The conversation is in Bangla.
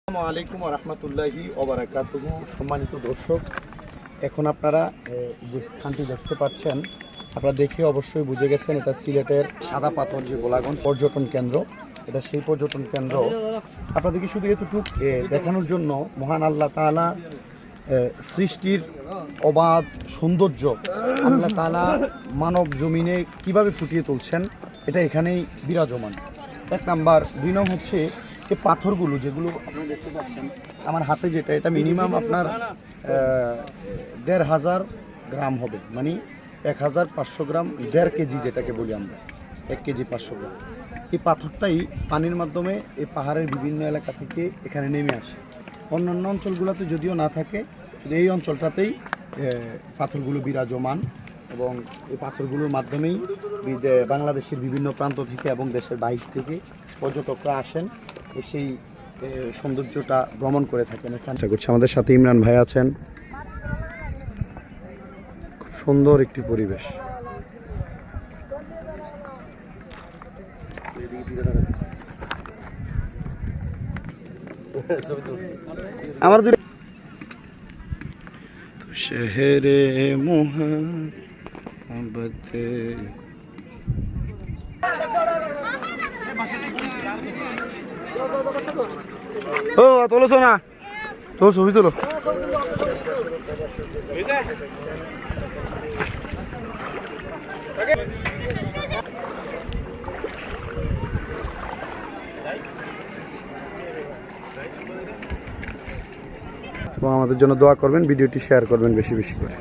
আসসালামু আলাইকুম ওয়া রাহমাতুল্লাহি ওয়া বারাকাতুহু। সম্মানিত দর্শক, এখন আপনারা যে স্থানটি দেখতে পাচ্ছেন, আপনারা দেখে অবশ্যই বুঝে গেছেন এটা সিলেটের সাদা পাথর যে গোলাগঞ্জ পর্যটন কেন্দ্র। এটা সেই পর্যটন কেন্দ্র। আপনাদেরকে শুধু এতটুকু দেখানোর জন্য মহান আল্লাহ তাআলা সৃষ্টির অবাধ সৌন্দর্য আল্লাহ তাআলা মানব জমিনে কিভাবে ফুটিয়ে তুলছেন এটা এখানেই বিরাজমান। এক নাম্বার। 2 নং হচ্ছে এই পাথরগুলো যেগুলো আপনারা দেখতে পাচ্ছেন আমার হাতে, যেটা এটা মিনিমাম আপনার 1500 গ্রাম হবে, মানে 1500 গ্রাম, 1.5 কেজি যেটাকে বলি আমরা, 1 কেজি 500 গ্রাম। এই পাথরটাই পানির মাধ্যমে এই পাহাড়ের বিভিন্ন এলাকা থেকে এখানে নেমে আসে। অন্যান্য অঞ্চলগুলোতে যদিও না থাকে, শুধু এই অঞ্চলটাতেই পাথরগুলো বিরাজমান এবং এই পাথরগুলোর মাধ্যমেই বাংলাদেশের বিভিন্ন প্রান্ত থেকে এবং দেশের বাইরে থেকে পর্যটকরা আসেন, সেই সৌন্দর্যটা ভ্রমণ করে থাকেন। এখানে করছি আমাদের সাথে ইমরান ভাই আছেন। খুব সুন্দর একটি পরিবেশ। আমার শহরে মোহাম্মত ও তোলো সোনা, তো ছবি তোলো। এবং আমাদের জন্য দোয়া করবেন, ভিডিওটি শেয়ার করবেন বেশি বেশি করে।